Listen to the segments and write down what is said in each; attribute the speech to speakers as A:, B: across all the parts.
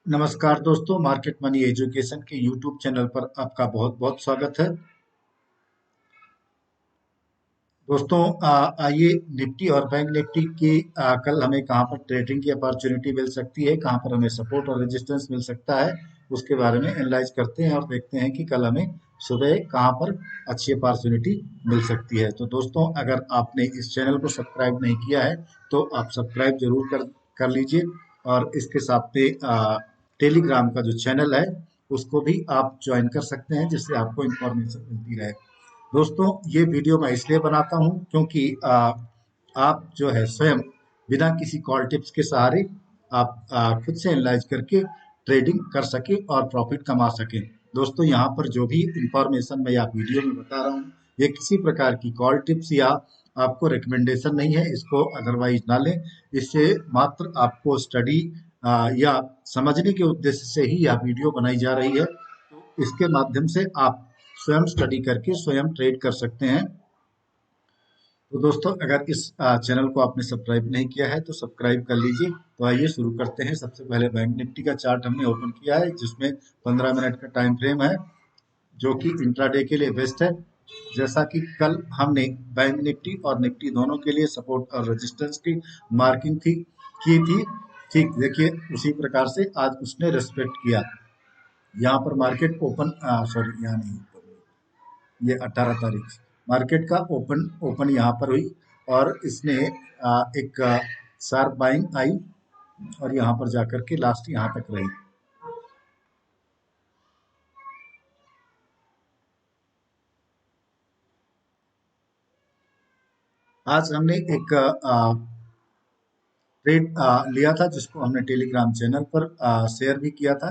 A: नमस्कार दोस्तों, market money education के यूट्यूब चैनल पर आपका बहुत बहुत स्वागत है। दोस्तों, आइए निफ्टी और बैंक निफ्टी की कल हमें कहां पर ट्रेडिंग की अपॉर्चुनिटी मिल सकती है, कहां पर हमें सपोर्ट और रेजिस्टेंस मिल सकता है, उसके बारे में एनालाइज करते हैं और देखते हैं कि कल हमें सुबह कहां पर अच्छी अपॉर्चुनिटी मिल सकती है। तो दोस्तों, अगर आपने इस चैनल को सब्सक्राइब नहीं किया है तो आप सब्सक्राइब जरूर कर लीजिए और इसके साथ में टेलीग्राम का जो चैनल है उसको भी आप ज्वाइन कर सकते हैं, जिससे आपको इंफॉर्मेशन मिलती रहे। दोस्तों, ये वीडियो मैं इसलिए बनाता हूँ क्योंकि आप जो है स्वयं बिना किसी कॉल टिप्स के सहारे आप खुद से एनालाइज करके ट्रेडिंग कर सके और प्रॉफिट कमा सके। दोस्तों, यहाँ पर जो भी इंफॉर्मेशन मैं या वीडियो में बता रहा हूँ, ये किसी प्रकार की कॉल टिप्स या आपको रिकमेंडेशन नहीं है, इसको अदरवाइज ना लें। इससे मात्र आपको स्टडी या समझने के उद्देश्य से ही यह वीडियो बनाई जा रही है। तो इसके माध्यम से आप स्वयं स्टडी करके स्वयं ट्रेड कर सकते हैं। तो दोस्तों, अगर इस चैनल को आपने सब्सक्राइब नहीं किया है तो सब्सक्राइब कर लीजिए। तो आइए शुरू करते हैं। सबसे पहले बैंक निफ्टी का चार्ट हमने ओपन किया है, जिसमें 15 मिनट का टाइम फ्रेम है, जो कि इंट्राडे के लिए बेस्ट है। जैसा कि कल हमने बैंक निफ्टी और निफ्टी दोनों के लिए सपोर्ट और रेजिस्टेंस की मार्किंग की थी, ठीक देखिए उसी प्रकार से आज उसने रेस्पेक्ट किया। यहाँ पर मार्केट ओपन, सॉरी यहाँ नहीं, ये 18 तारीख मार्केट का ओपन ओपन यहाँ पर हुई और इसने एक शार्प बाइंग आई और यहाँ पर जाकर के लास्ट यहाँ तक रही। आज हमने एक ट्रेड लिया था, जिसको हमने टेलीग्राम चैनल पर शेयर भी किया था।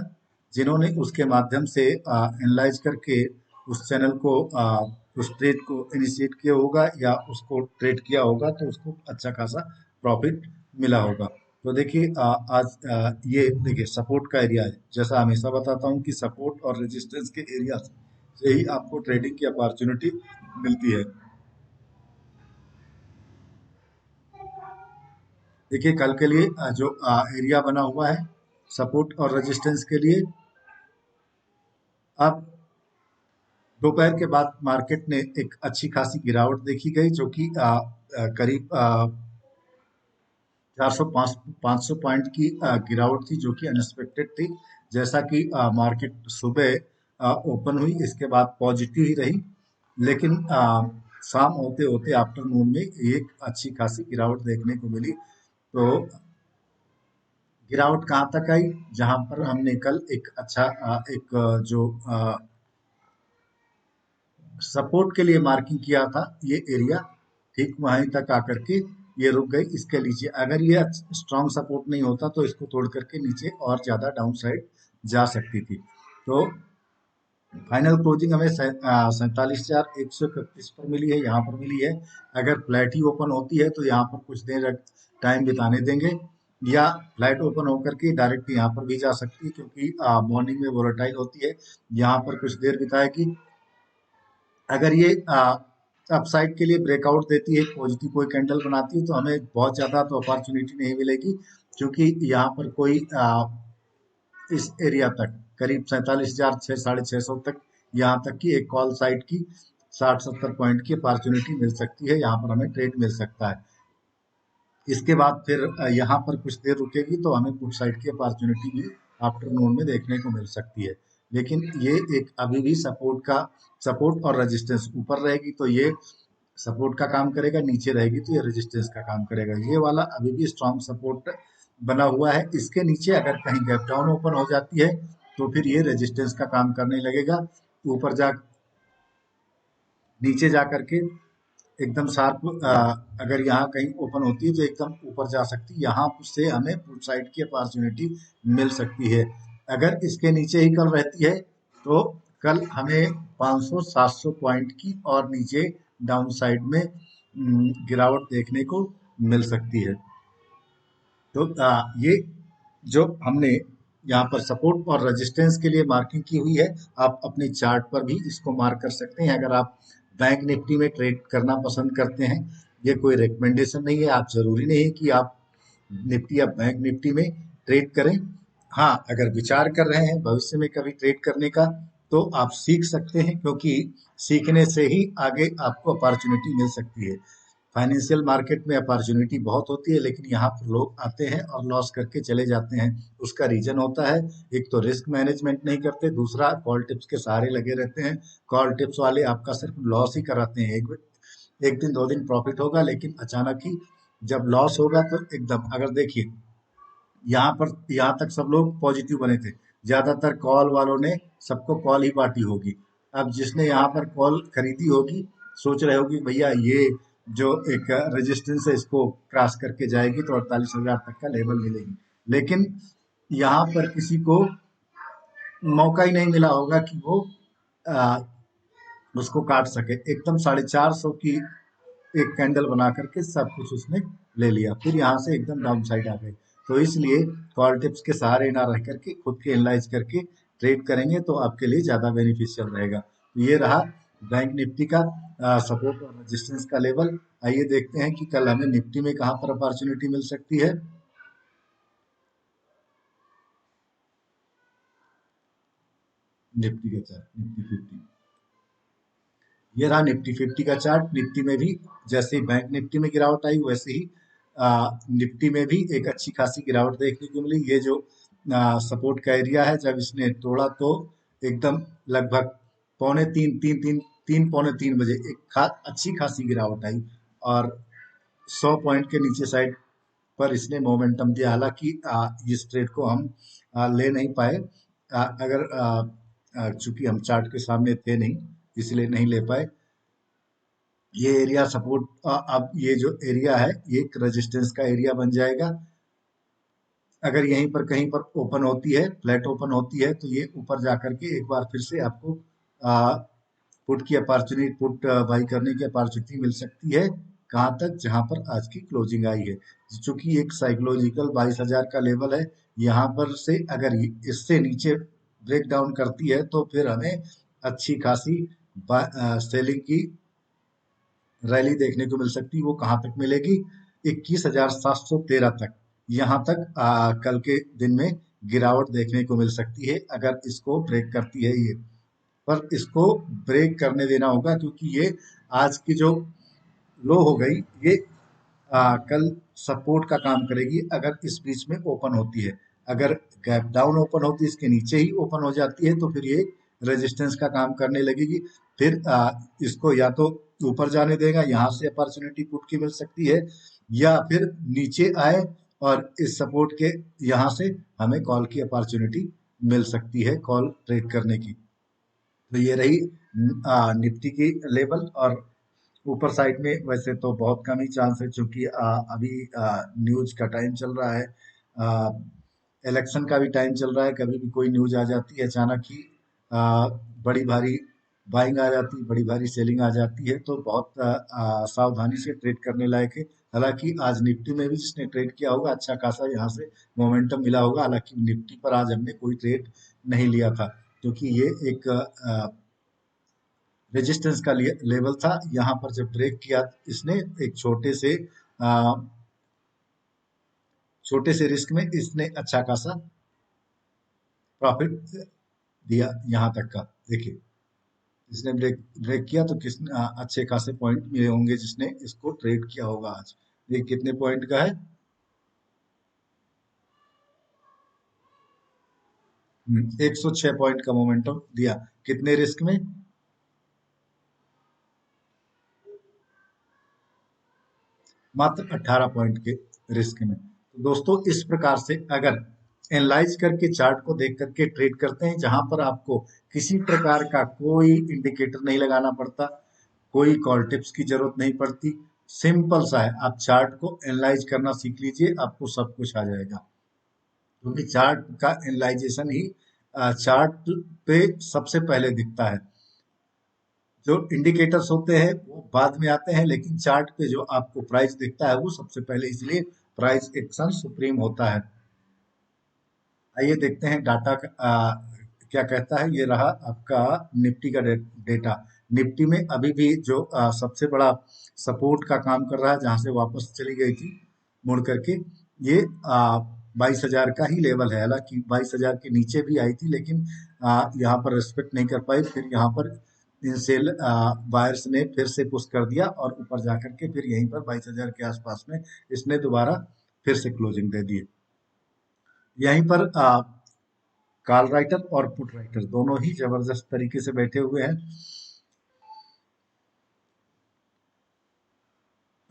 A: जिन्होंने उसके माध्यम से एनालाइज करके उस चैनल को उस ट्रेड को इनिशिएट किया होगा या उसको ट्रेड किया होगा, तो उसको अच्छा खासा प्रॉफिट मिला होगा। तो देखिए आज ये देखिए सपोर्ट का एरिया है। जैसा हमेशा बताता हूँ कि सपोर्ट और रेजिस्टेंस के एरिया से ही आपको ट्रेडिंग की अपॉर्चुनिटी मिलती है। देखिए कल के लिए जो एरिया बना हुआ है सपोर्ट और रेजिस्टेंस के लिए, अब दोपहर के बाद मार्केट ने एक अच्छी खासी गिरावट देखी गई, जो कि करीब 400 500 पॉइंट की गिरावट थी, जो कि अनएक्सपेक्टेड थी। जैसा कि मार्केट सुबह ओपन हुई, इसके बाद पॉजिटिव ही रही, लेकिन शाम होते होते आफ्टरनून में एक अच्छी खासी गिरावट देखने को मिली। तो गिरावट कहाँ तक आई, जहां पर हमने कल एक अच्छा एक जो सपोर्ट के लिए मार्किंग किया था, ये एरिया ठीक वहीं तक आकर के ये रुक गई। इसके नीचे अगर ये स्ट्रांग सपोर्ट नहीं होता तो इसको तोड़ करके नीचे और ज्यादा डाउन साइड जा सकती थी। तो फाइनल क्लोजिंग हमें 47,131 पर मिली है, यहाँ पर मिली है। अगर फ्लैट ही ओपन होती है तो यहाँ पर कुछ देर टाइम बिताने देंगे, या फ्लैट ओपन होकर के डायरेक्ट यहाँ पर भी जा सकती है, क्योंकि मॉर्निंग में वोलेटाइल होती है। यहाँ पर कुछ देर बिताएगी। अगर ये अपसाइड के लिए ब्रेकआउट देती है, पॉजिटिव कोई कैंडल बनाती है, तो हमें बहुत ज़्यादा तो अपॉर्चुनिटी नहीं मिलेगी, क्योंकि यहाँ पर कोई इस एरिया तक करीब 47,000 6,500 तक, यहाँ तक की एक कॉल साइड की 60-70 पॉइंट की अपॉर्चुनिटी मिल सकती है। यहाँ पर हमें ट्रेड मिल सकता है। इसके बाद फिर यहाँ पर कुछ देर रुकेगी तो हमें पुट साइड की अपॉर्चुनिटी भी आफ्टरनून में देखने को मिल सकती है। लेकिन ये एक अभी भी सपोर्ट और रेजिस्टेंस ऊपर रहेगी तो ये सपोर्ट का काम करेगा, नीचे रहेगी तो ये रेजिस्टेंस का काम करेगा। ये वाला अभी भी स्ट्रॉन्ग सपोर्ट बना हुआ है। इसके नीचे अगर कहीं गैप डाउन ओपन हो जाती है तो फिर ये रेजिस्टेंस का काम करने लगेगा। ऊपर जा नीचे जा करके एकदम शार्प अगर यहाँ कहीं ओपन होती है तो एकदम ऊपर जा सकती है। यहाँ से हमें पुट साइड की अपॉर्चुनिटी मिल सकती है। अगर इसके नीचे ही कल रहती है तो कल हमें 500-700 पॉइंट की और नीचे डाउन साइड में गिरावट देखने को मिल सकती है। तो ये जो हमने यहाँ पर सपोर्ट और रेजिस्टेंस के लिए मार्किंग की हुई है, आप अपने चार्ट पर भी इसको मार्क कर सकते हैं। अगर आप बैंक निफ्टी में ट्रेड करना पसंद करते हैं, ये कोई रिकमेंडेशन नहीं है, आप जरूरी नहीं है कि आप निफ्टी या बैंक निफ्टी में ट्रेड करें। हाँ, अगर विचार कर रहे हैं भविष्य में कभी ट्रेड करने का, तो आप सीख सकते हैं, क्योंकि सीखने से ही आगे आपको अपॉर्चुनिटी मिल सकती है। फाइनेंशियल मार्केट में अपॉर्चुनिटी बहुत होती है, लेकिन यहाँ पर लोग आते हैं और लॉस करके चले जाते हैं। उसका रीजन होता है, एक तो रिस्क मैनेजमेंट नहीं करते, दूसरा कॉल टिप्स के सहारे लगे रहते हैं। कॉल टिप्स वाले आपका सिर्फ लॉस ही कराते हैं। एक दिन 2 दिन प्रॉफिट होगा, लेकिन अचानक ही जब लॉस होगा तो एकदम, अगर देखिए यहाँ तक सब लोग पॉजिटिव बने थे। ज्यादातर कॉल वालों ने सबको कॉल ही पार्टी होगी। अब जिसने यहाँ पर कॉल खरीदी होगी, सोच रहे होगी भैया ये जो एक रेजिस्टेंस है इसको क्रॉस करके जाएगी तो 48,000 तक का लेवल मिलेगी। लेकिन यहाँ पर किसी को मौका ही नहीं मिला होगा कि वो आ, उसको काट सके। एकदम 450 की एक कैंडल बना करके सब कुछ उसने ले लिया, फिर यहाँ से एकदम डाउन साइड आ गए। तो इसलिए कॉल टिप्स के सहारे ना रह करके खुद के एनालाइज करके ट्रेड करेंगे तो आपके लिए ज़्यादा बेनिफिशियल रहेगा। तो ये रहा बैंक निफ्टी का सपोर्ट और रेजिस्टेंस का लेवल। आइए देखते हैं कि कल हमें निफ्टी में कहाँ पर अपॉर्चुनिटी मिल सकती है। निफ्टी का चार्ट, निफ्टी 50। ये रहा निफ्टी 50 का चार्ट। निफ्टी में भी जैसे ही बैंक निफ्टी में गिरावट आई, वैसे ही निफ्टी में भी एक अच्छी खासी गिरावट देखने को मिली। ये जो सपोर्ट का एरिया है, जब इसने तोड़ा तो एकदम लगभग पौने तीन तीन तीन तीन पौने 3 बजे एक अच्छी खासी गिरावट आई, और 100 पॉइंट के नीचे साइड पर इसने मोमेंटम दिया। हालांकि इस ट्रेड को हम ले नहीं पाए, अगर चूंकि हम चार्ट के सामने थे नहीं, इसलिए नहीं ले पाए। ये एरिया सपोर्ट, अब ये जो एरिया है ये एक रेजिस्टेंस का एरिया बन जाएगा। अगर यहीं पर कहीं पर ओपन होती है, फ्लैट ओपन होती है, तो ये ऊपर जाकर के एक बार फिर से आपको पुट की अपॉर्चुनिटी, पुट बाई करने की अपॉर्चुनिटी मिल सकती है। कहाँ तक? जहां पर आज की क्लोजिंग आई है। चूंकि एक साइकोलॉजिकल 22,000 का लेवल है, यहाँ पर से अगर इससे नीचे ब्रेक डाउन करती है तो फिर हमें अच्छी खासी सेलिंग की रैली देखने को मिल सकती है। वो कहाँ तक मिलेगी? 21,713 तक। यहाँ तक कल के दिन में गिरावट देखने को मिल सकती है, अगर इसको ब्रेक करती है ये। पर इसको ब्रेक करने देना होगा, क्योंकि ये आज की जो लो हो गई, ये कल सपोर्ट का काम करेगी अगर इस बीच में ओपन होती है। अगर गैप डाउन ओपन होती है, इसके नीचे ही ओपन हो जाती है, तो फिर ये रेजिस्टेंस का काम करने लगेगी। फिर इसको या तो ऊपर जाने देगा, यहाँ से अपॉर्चुनिटी पुट की मिल सकती है, या फिर नीचे आए और इस सपोर्ट के यहाँ से हमें कॉल की अपॉर्चुनिटी मिल सकती है, कॉल ट्रेड करने की। तो ये रही निफ्टी की लेवल। और ऊपर साइड में वैसे तो बहुत कम ही चांस है, क्योंकि अभी न्यूज का टाइम चल रहा है, इलेक्शन का भी टाइम चल रहा है। कभी भी कोई न्यूज आ जाती है अचानक ही, बड़ी भारी बाइंग आ जाती है, बड़ी भारी सेलिंग आ जाती है, तो बहुत सावधानी से ट्रेड करने लायक है। हालांकि आज निफ्टी में भी जिसने ट्रेड किया होगा, अच्छा खासा यहाँ से मोमेंटम मिला होगा। हालांकि निफ्टी पर आज हमने कोई ट्रेड नहीं लिया था, क्योंकि ये एक रेजिस्टेंस का लेवल था। यहाँ पर जब ब्रेक किया इसने, एक आ, छोटे से रिस्क में इसने अच्छा खासा प्रॉफिट दिया यहाँ तक का। देखिए, इसने ब्रेक ब्रेक किया तो किसने अच्छे खासे पॉइंट मिले होंगे जिसने इसको ट्रेड किया होगा आज। ये कितने पॉइंट का है? 106 पॉइंट का मोमेंटम दिया। कितने रिस्क में? मात्र 18 पॉइंट के रिस्क में। तो दोस्तों, इस प्रकार से अगर एनालाइज करके चार्ट को देख करके ट्रेड करते हैं, जहां पर आपको किसी प्रकार का कोई इंडिकेटर नहीं लगाना पड़ता, कोई कॉल टिप्स की जरूरत नहीं पड़ती, सिंपल सा है, आप चार्ट को एनालाइज करना सीख लीजिए, आपको सब कुछ आ जाएगा। क्योंकि चार्ट का एनालाइजेशन ही चार्ट पे सबसे पहले दिखता है। जो इंडिकेटर्स होते हैं वो बाद में आते हैं, लेकिन चार्ट पे जो आपको प्राइस दिखता है वो सबसे पहले, इसलिए प्राइस एक्शन सुप्रीम होता है। आइए देखते हैं डाटा क्या कहता है। ये रहा आपका निफ्टी का डेटा। निफ्टी में अभी भी जो सबसे बड़ा सपोर्ट का काम कर रहा है, जहां से वापस चली गई थी मुड़ करके, ये 22,000 का ही लेवल है। हालांकि 22,000 के नीचे भी आई थी, लेकिन यहाँ पर रिस्पेक्ट नहीं कर पाई। फिर यहाँ पर इन सेल बायर्स ने फिर से पुश कर दिया और ऊपर जाकर के फिर यहीं पर 22,000 के आसपास में इसने दोबारा फिर से क्लोजिंग दे दी। यहीं पर कॉल राइटर और पुट राइटर दोनों ही जबरदस्त तरीके से बैठे हुए हैं।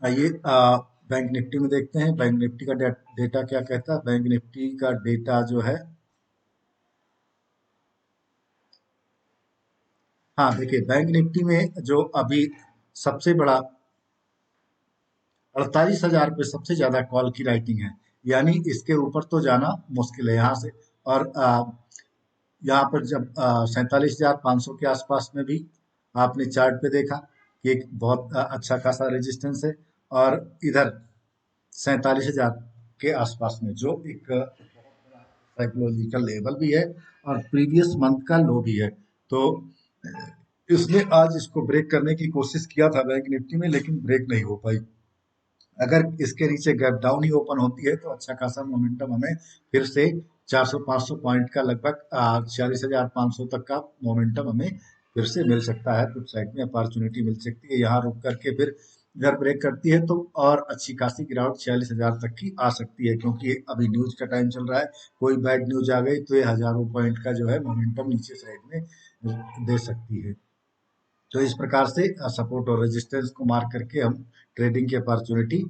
A: आइए बैंक निफ्टी में देखते हैं बैंक निफ्टी का डेटा क्या कहता है। बैंक निफ्टी का डेटा जो है, हाँ देखिए, बैंक निफ्टी में जो अभी सबसे बड़ा 48,000 पे सबसे ज्यादा कॉल की राइटिंग है, यानी इसके ऊपर तो जाना मुश्किल है यहाँ से। और यहाँ पर जब 47,500 के आसपास में भी आपने चार्ट पे देखा कि एक बहुत अच्छा खासा रेजिस्टेंस है, और इधर 47,000 के आसपास में जो एक साइकोलॉजिकल लेवल भी है और प्रीवियस मंथ का लो भी है। तो इसने आज इसको ब्रेक करने की कोशिश किया था बैंक निफ्टी में, लेकिन ब्रेक नहीं हो पाई। अगर इसके नीचे गैप डाउन ही ओपन होती है तो अच्छा खासा मोमेंटम हमें फिर से 400-500 पॉइंट का लगभग 46,500 तक का मोमेंटम हमें फिर से मिल सकता है। कुछ साइड में अपॉर्चुनिटी मिल सकती है, यहाँ रुक करके फिर इधर ब्रेक करती है तो और अच्छी खासी गिरावट 46,000 तक की आ सकती है, क्योंकि अभी न्यूज का टाइम चल रहा है। कोई बैड न्यूज आ गई तो ये हजारों पॉइंट का जो है मोमेंटम नीचे साइड में दे सकती है। तो इस प्रकार से सपोर्ट और रेजिस्टेंस को मार्क करके हम ट्रेडिंग की अपॉर्चुनिटी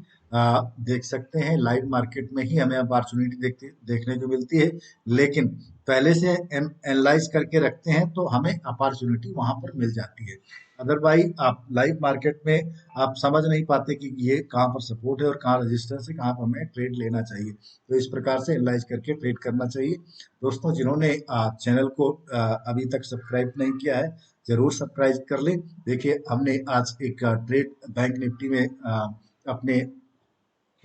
A: देख सकते हैं। लाइव मार्केट में ही हमें अपॉर्चुनिटी देखने को मिलती है, लेकिन पहले से एनालाइज करके रखते हैं तो हमें अपॉर्चुनिटी वहां पर मिल जाती है। अदरवाइज आप लाइव मार्केट में आप समझ नहीं पाते कि ये कहाँ पर सपोर्ट है और कहाँ रेजिस्टेंस है, कहाँ पर हमें ट्रेड लेना चाहिए। तो इस प्रकार से एनालाइज करके ट्रेड करना चाहिए। दोस्तों, जिन्होंने चैनल को अभी तक सब्सक्राइब नहीं किया है, जरूर सब्सक्राइब कर लें। देखिए, हमने आज एक ट्रेड बैंक निफ्टी में अपने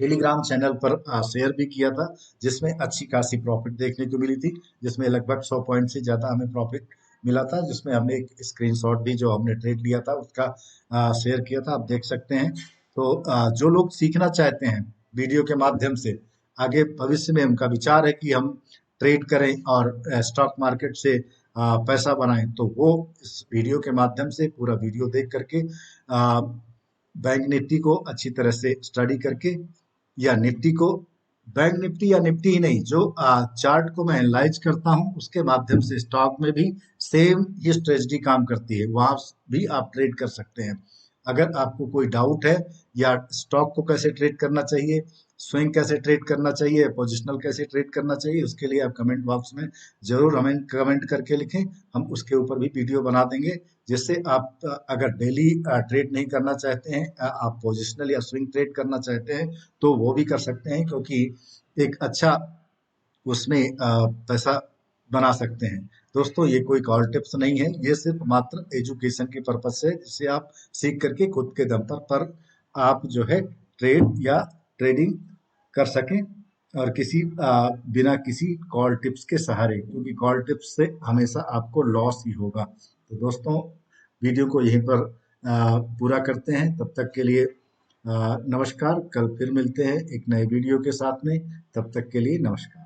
A: टेलीग्राम चैनल पर शेयर भी किया था, जिसमें अच्छी खासी प्रॉफिट देखने को मिली थी, जिसमें लगभग 100 पॉइंट से ज़्यादा हमें प्रॉफिट मिला था, जिसमें हमने एक स्क्रीनशॉट भी जो हमने ट्रेड लिया था उसका शेयर किया था, आप देख सकते हैं। तो जो लोग सीखना चाहते हैं वीडियो के माध्यम से, आगे भविष्य में उनका विचार है कि हम ट्रेड करें और स्टॉक मार्केट से पैसा बनाएं, तो वो इस वीडियो के माध्यम से पूरा वीडियो देख करके बैंक निफ्टी को अच्छी तरह से स्टडी करके, या निफ्टी को, बैंक निफ्टी या निफ्टी ही नहीं, जो चार्ट को मैं एनालाइज करता हूं उसके माध्यम से स्टॉक में भी सेम ये स्ट्रेटजी काम करती है, वहां भी आप ट्रेड कर सकते हैं। अगर आपको कोई डाउट है या स्टॉक को कैसे ट्रेड करना चाहिए, स्विंग कैसे ट्रेड करना चाहिए, पोजिशनल कैसे ट्रेड करना चाहिए, उसके लिए आप कमेंट बॉक्स में जरूर हमें कमेंट करके लिखें, हम उसके ऊपर भी वीडियो बना देंगे। जिससे आप अगर डेली ट्रेड नहीं करना चाहते हैं, आप पोजिशनल या स्विंग ट्रेड करना चाहते हैं, तो वो भी कर सकते हैं, क्योंकि एक अच्छा उसमें पैसा बना सकते हैं। दोस्तों, ये कोई कॉल टिप्स नहीं है, ये सिर्फ मात्र एजुकेशन के पर्पज से, जिसे आप सीख करके खुद के दम पर आप जो है ट्रेड या ट्रेडिंग कर सकें, और किसी बिना किसी कॉल टिप्स के सहारे, क्योंकि कॉल टिप्स से हमेशा आपको लॉस ही होगा। तो दोस्तों, वीडियो को यहीं पर पूरा करते हैं। तब तक के लिए नमस्कार। कल फिर मिलते हैं एक नए वीडियो के साथ में। तब तक के लिए नमस्कार।